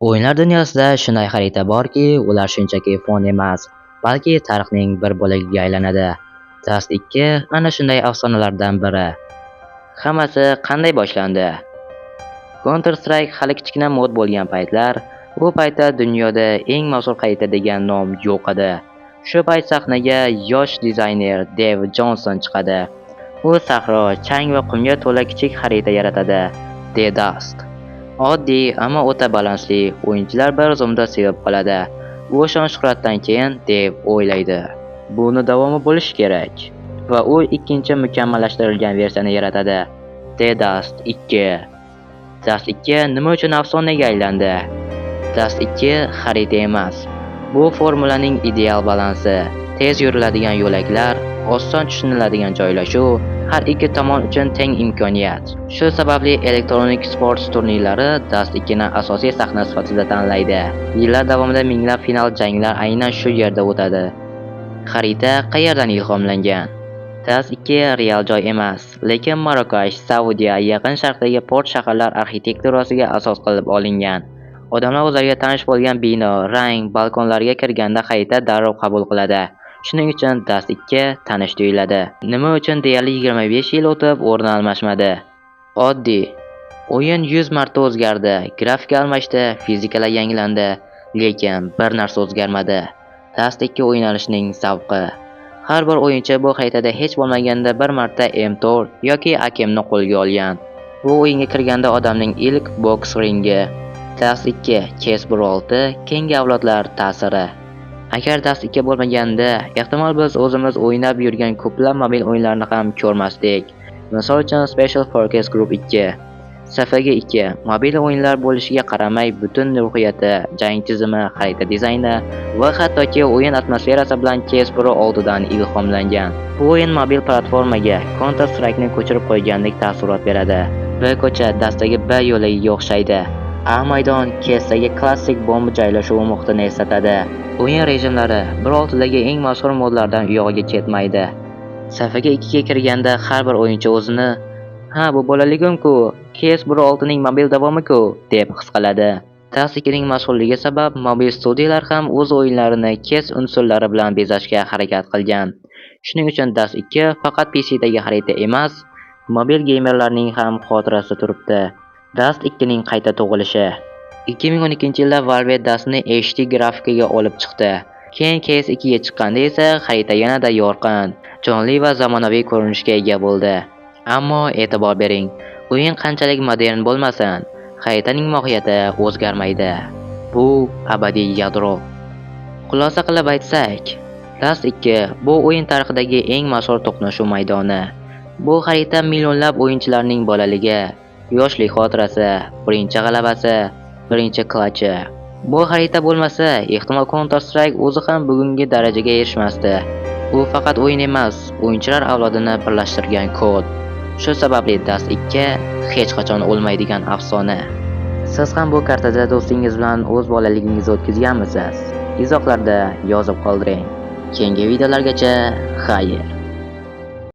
O'yinlar dunyosida shunday xarita borki, ular shunchaki fon emas, balki tarixning bir bo'lagiga aylanadi. Dust 2 ana shunday afsonalardan biri. Hammasi qanday boshlandi? Counter-Strike hali kichkina mod bo'lgan paytlar, u paytda dunyoda eng mashhur xarita degan nom yo'q edi. Shu payt sahnaga yosh dizayner Dev Jonson chiqadi. U sahro, chang va qumga to'la kichik xarita yaratadi. The Dust. Oddiy, ammo o'ta balansli, o'yinchilar bir zumda sevib qoladi. Bu shon-shuhratdan keyin Dev o'ylaydi, buni davomi bo'lishi kerak va u ikkinchi mukammallashtirilgan versiyani yaratadi. The Dust 2. Dust 2 nima uchun afsonaga aylandi? Dust 2 xarita emas. Bu formulaning ideal balansi. Tez yuriladigan yo'laklar, oson tushuniladigan joylashuv, har ikki tomon uchun teng imkoniyat. Shu sababli Electronic Sports turnirlari Dust 2 ni asosiy sahna sifatida tanlaydi. Yillar davomida minglab final janglar aynan shu yerda o'tadi. Xarita qayerdan ilhomlangan? Dust 2 real joy emas, lekin Marokash, Saudiya, Yaqin Sharqdagi port shaharlar arxitekturasiga asos qilib olingan. Odamlar o'zlariga tanish bo'lgan bino, rang, balkonlarga kirganda xarita darrov qabul qiladi. Shuning uchun Dust 2 tanish tuyuladi. Nima uchun deyarli 25 yil o'tib o'rni almashmadi? Oddiy. O'yin 100 marta o'zgardi, grafika almashdi, fizikalar yangilandi, lekin bir narsa o'zgarmadi. Dust 2 o'ynanishining zavqi. Har bir o'yinchi bu xaritada hech bo'lmaganda bir marta M4 yoki AKMni qo'lga olgan. Bu o'yinga kirganda odamning ilk boks ringi. Dust 2 CS16 keyingi avlodlar ta'siri. Agar Dust 2 bo'lmaganda, ehtimol biz o'zimiz o'ynab yurgan ko'plab mobil o'yinlarni ham ko'rmasdik. Misol uchun Special Forces Group 2. SFG2 mobil o'yinlar bo'lishiga qaramay, butun ruhiyati, jang tizimi, xarita dizayni va hattoki o'yin atmosferasi bilan CS Pro 6 dan ilhomlangan. Bu o'yin mobil platformaga Counter-Strike'ni ko'chirib qo'ygandek taassurot beradi. B ko'cha Dust'dagi B yo'lagiga o'xshaydi. A maydon CS'dagi klassik bomba joylashuvi muhitini eslatadi. O'yin rejimlari 1.6dagi eng mashhur modlardan uyog'iga ketmaydi. Safiga 2 ga kirganda har bir o'yinchi o'zini "Ha, bu bolaligim-ku, CS 1.6ning mobil davomi-ku" deb his qiladi. Dust 2ning mashhurligi sabab mobil studiyalar ham o'z o'yinlarini CS unsurlari bilan bezashga harakat qilgan. Shuning uchun Dust 2 faqat PCdagi xarita emas, mobil geymerlarning ham xotirasida turibdi. Dust 2ning qayta tug'ilishi. 2012-yilda Valve Dust'ni HD grafikaga olib chiqdi. Keyin CS2 ga chiqqanda esa xarita yanada yorqin, jonli va zamonaviy ko'rinishga ega bo'ldi. Ammo e'tibor bering, o'yin qanchalik modern bo'lmasin, xaritaning mohiyati o'zgarmaydi. Bu abadiy yadro. Xulosa qilib aytsak, Dust 2 bu o'yin tarixidagi eng mashhur to'qnashuv maydoni. Bu xarita millionlab o'yinchilarning bolaligi, yoshlik xotirasi, birinchi g'alabasi, birinchi klachi. Bu xarita bo'lmasa, ehtimol Counter-Strike o'zi ham bugungi darajaga erishmasdi. U faqat o'yin emas, o'yinchilar avlodini birlashtirgan kod. Shu sababli Dust 2 hech qachon o'lmaydigan afsona. Siz ham bu kartada do'stingiz bilan o'z bolaligingizni o'tkazganmisiz? Izohlarda yozib qoldiring. Keyingi videolargacha xayr.